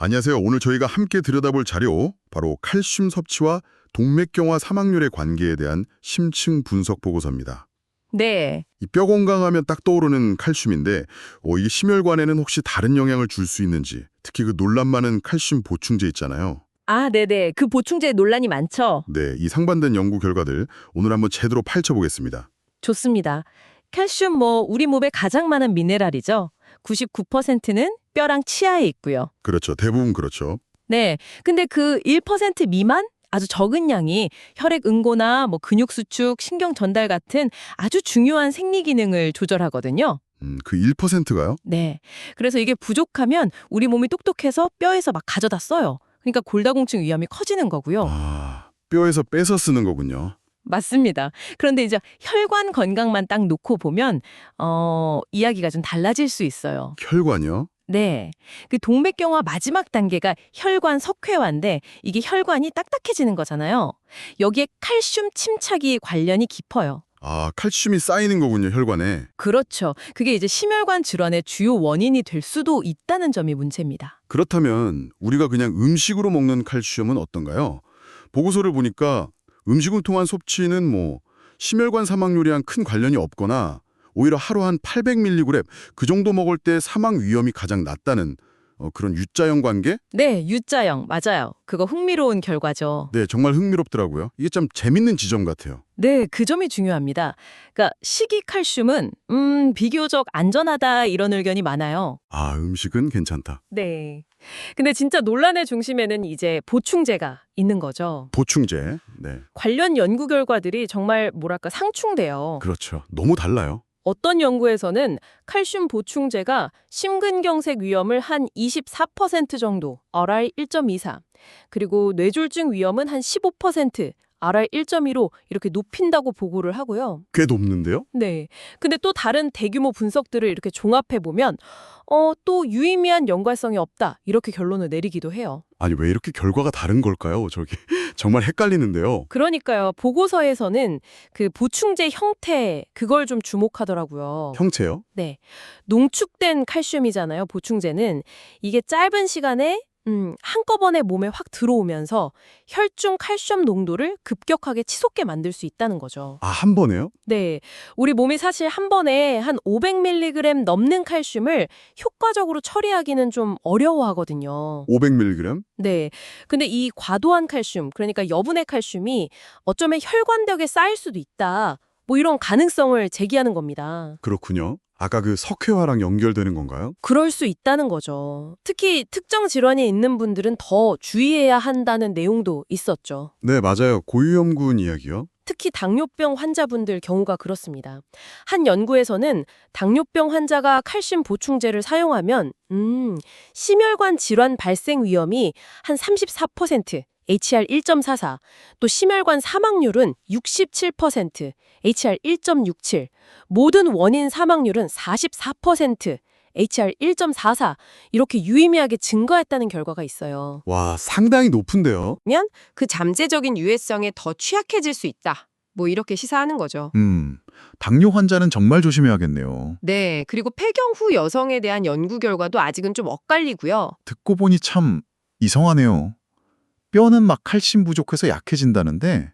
안녕하세요. 오늘 저희가 함께 들여다볼 자료, 바로 칼슘 섭취와 동맥경화 사망률의 관계에 대한 심층 분석 보고서입니다. 네. 이 뼈 건강하면 딱 떠오르는 칼슘인데, 이게 심혈관에는 혹시 다른 영향을 줄 수 있는지, 특히 그 논란 많은 칼슘 보충제 있잖아요. 아, 네네. 그 보충제 논란이 많죠? 네, 이 상반된 연구 결과들 오늘 한번 제대로 파헤쳐보겠습니다. 좋습니다. 칼슘 우리 몸에 가장 많은 미네랄이죠. 99%는 뼈랑 치아에 있고요. 그렇죠. 대부분 그렇죠. 네. 근데 그 1% 미만? 아주 적은 양이 혈액 응고나 근육 수축, 신경 전달 같은 아주 중요한 생리 기능을 조절하거든요. 그 1%가요? 네. 그래서 이게 부족하면 우리 몸이 똑똑해서 뼈에서 막 가져다 써요. 그러니까 골다공증 위험이 커지는 거고요. 아, 뼈에서 빼서 쓰는 거군요. 맞습니다. 그런데 이제 혈관 건강만 딱 놓고 보면 이야기가 좀 달라질 수 있어요. 혈관이요? 네. 그 동맥경화 마지막 단계가 혈관 석회화인데 이게 혈관이 딱딱해지는 거잖아요. 여기에 칼슘 침착이 관련이 깊어요. 아, 칼슘이 쌓이는 거군요, 혈관에. 그렇죠. 그게 이제 심혈관 질환의 주요 원인이 될 수도 있다는 점이 문제입니다. 그렇다면 우리가 그냥 음식으로 먹는 칼슘은 어떤가요? 보고서를 보니까 음식을 통한 섭취는 심혈관 사망률이랑 큰 관련이 없거나 오히려 하루 한 800mg 그 정도 먹을 때 사망 위험이 가장 낮다는 그런 U자형 관계? 네, U자형 맞아요. 그거 흥미로운 결과죠. 네, 정말 흥미롭더라고요. 이게 참 재밌는 지점 같아요. 네, 그 점이 중요합니다. 그러니까 식이칼슘은 비교적 안전하다 이런 의견이 많아요. 아, 음식은 괜찮다. 네. 근데 진짜 논란의 중심에는 이제 보충제가 있는 거죠. 보충제. 네, 관련 연구 결과들이 정말 상충돼요. 그렇죠. 너무 달라요. 어떤 연구에서는 칼슘 보충제가 심근경색 위험을 한 24% 정도, RR 1.24, 그리고 뇌졸중 위험은 한 15%, RR 1.15 이렇게 높인다고 보고를 하고요. 꽤 높는데요? 네. 근데 또 다른 대규모 분석들을 이렇게 종합해 보면 또 유의미한 연관성이 없다 이렇게 결론을 내리기도 해요. 아니, 왜 이렇게 결과가 다른 걸까요? 저기 정말 헷갈리는데요. 그러니까요. 보고서에서는 그 보충제 형태 그걸 좀 주목하더라고요. 형체요? 네. 농축된 칼슘이잖아요. 보충제는 이게 짧은 시간에 한꺼번에 몸에 확 들어오면서 혈중 칼슘 농도를 급격하게 치솟게 만들 수 있다는 거죠. 아, 한 번에요? 네. 우리 몸이 사실 한 번에 한 500mg 넘는 칼슘을 효과적으로 처리하기는 좀 어려워하거든요. 500mg? 네. 근데 이 과도한 칼슘, 그러니까 여분의 칼슘이 어쩌면 혈관벽에 쌓일 수도 있다. 이런 가능성을 제기하는 겁니다. 그렇군요. 아까 그 석회화랑 연결되는 건가요? 그럴 수 있다는 거죠. 특히 특정 질환이 있는 분들은 더 주의해야 한다는 내용도 있었죠. 네, 맞아요. 고위험군 이야기요. 특히 당뇨병 환자분들 경우가 그렇습니다. 한 연구에서는 당뇨병 환자가 칼슘 보충제를 사용하면 심혈관 질환 발생 위험이 한 34%, HR 1.44, 또 심혈관 사망률은 67%, HR 1.67, 모든 원인 사망률은 44%, HR 1.44 이렇게 유의미하게 증가했다는 결과가 있어요. 와, 상당히 높은데요. 그 잠재적인 유해성에 더 취약해질 수 있다. 이렇게 시사하는 거죠. 당뇨 환자는 정말 조심해야겠네요. 네, 그리고 폐경 후 여성에 대한 연구 결과도 아직은 좀 엇갈리고요. 듣고 보니 참 이상하네요. 뼈는 막 칼슘 부족해서 약해진다는데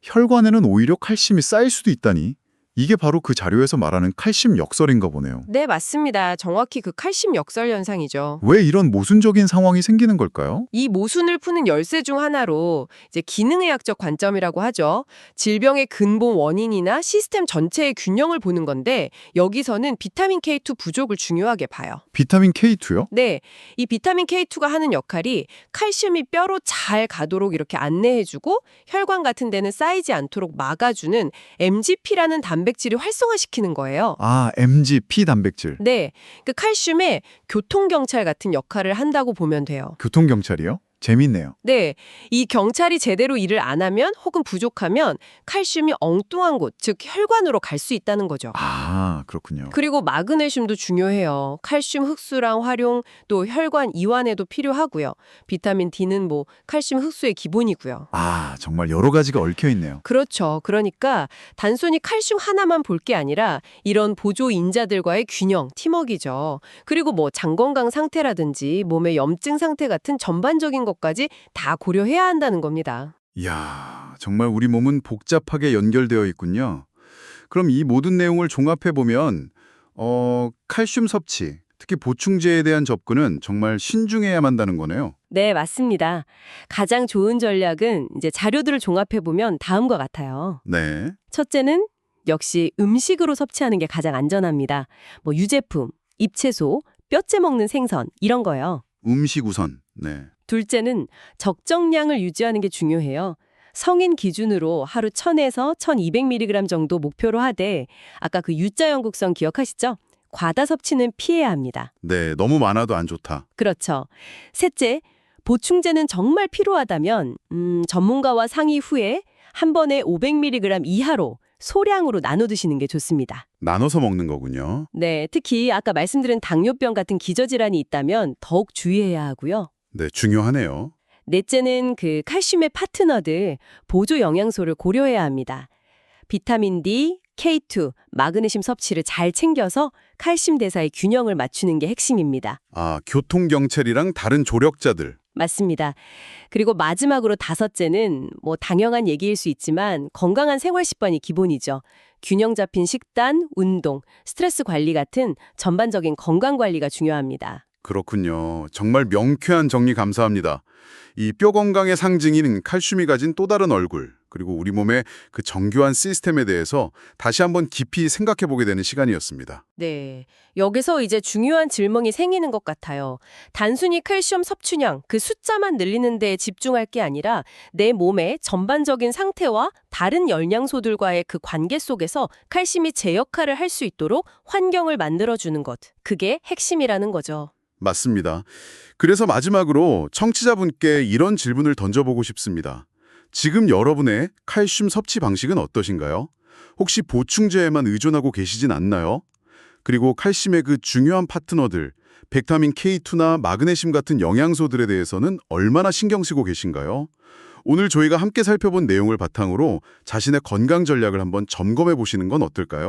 혈관에는 오히려 칼슘이 쌓일 수도 있다니. 이게 바로 그 자료에서 말하는 칼슘 역설인가 보네요. 네, 맞습니다. 정확히 그 칼슘 역설 현상이죠. 왜 이런 모순적인 상황이 생기는 걸까요? 이 모순을 푸는 열쇠 중 하나로 이제 기능의학적 관점이라고 하죠. 질병의 근본 원인이나 시스템 전체의 균형을 보는 건데 여기서는 비타민 K2 부족을 중요하게 봐요. 비타민 K2요? 네, 이 비타민 K2가 하는 역할이 칼슘이 뼈로 잘 가도록 이렇게 안내해주고 혈관 같은 데는 쌓이지 않도록 막아주는 MGP라는 단백질을 활성화시키는 거예요. 아, MGP 단백질. 네, 그 칼슘의 교통경찰 같은 역할을 한다고 보면 돼요. 교통경찰이요? 재밌네요. 네, 이 경찰이 제대로 일을 안 하면 혹은 부족하면 칼슘이 엉뚱한 곳, 즉 혈관으로 갈 수 있다는 거죠. 아, 그렇군요. 그리고 마그네슘도 중요해요. 칼슘 흡수랑 활용, 또 혈관 이완에도 필요하고요. 비타민 D는 뭐 칼슘 흡수의 기본이고요. 아, 정말 여러 가지가 얽혀 있네요. 그렇죠. 그러니까 단순히 칼슘 하나만 볼 게 아니라 이런 보조 인자들과의 균형, 팀워크이죠. 그리고 뭐 장 건강 상태라든지 몸의 염증 상태 같은 전반적인 것까지 다 고려해야 한다는 겁니다. 이야, 정말 우리 몸은 복잡하게 연결되어 있군요. 그럼 이 모든 내용을 종합해 보면 칼슘 섭취, 특히 보충제에 대한 접근은 정말 신중해야만 한다는 거네요. 네, 맞습니다. 가장 좋은 전략은 이제 자료들을 종합해 보면 다음과 같아요. 네. 첫째는 역시 음식으로 섭취하는 게 가장 안전합니다. 뭐 유제품, 잎채소, 뼈째 먹는 생선 이런 거요. 음식 우선. 네. 둘째는 적정량을 유지하는 게 중요해요. 성인 기준으로 하루 1000에서 1200mg 정도 목표로 하되 아까 그 U자 영국성 기억하시죠? 과다 섭취는 피해야 합니다. 네, 너무 많아도 안 좋다. 그렇죠. 셋째, 보충제는 정말 필요하다면 전문가와 상의 후에 한 번에 500mg 이하로 소량으로 나눠 드시는 게 좋습니다. 나눠서 먹는 거군요. 네, 특히 아까 말씀드린 당뇨병 같은 기저질환이 있다면 더욱 주의해야 하고요. 네, 중요하네요. 넷째는 그 칼슘의 파트너들, 보조 영양소를 고려해야 합니다. 비타민 D, K2, 마그네슘 섭취를 잘 챙겨서 칼슘 대사의 균형을 맞추는 게 핵심입니다. 아, 교통경찰이랑 다른 조력자들. 맞습니다. 그리고 마지막으로 다섯째는 뭐 당연한 얘기일 수 있지만 건강한 생활 습관이 기본이죠. 균형 잡힌 식단, 운동, 스트레스 관리 같은 전반적인 건강 관리가 중요합니다. 그렇군요. 정말 명쾌한 정리 감사합니다. 이 뼈 건강의 상징인 칼슘이 가진 또 다른 얼굴, 그리고 우리 몸의 그 정교한 시스템에 대해서 다시 한번 깊이 생각해 보게 되는 시간이었습니다. 네. 여기서 이제 중요한 질문이 생기는 것 같아요. 단순히 칼슘 섭취량, 그 숫자만 늘리는 데 집중할 게 아니라 내 몸의 전반적인 상태와 다른 영양소들과의 그 관계 속에서 칼슘이 제 역할을 할 수 있도록 환경을 만들어주는 것. 그게 핵심이라는 거죠. 맞습니다. 그래서 마지막으로 청취자분께 이런 질문을 던져보고 싶습니다. 지금 여러분의 칼슘 섭취 방식은 어떠신가요? 혹시 보충제에만 의존하고 계시진 않나요? 그리고 칼슘의 그 중요한 파트너들, 비타민 K2나 마그네슘 같은 영양소들에 대해서는 얼마나 신경 쓰고 계신가요? 오늘 저희가 함께 살펴본 내용을 바탕으로 자신의 건강 전략을 한번 점검해 보시는 건 어떨까요?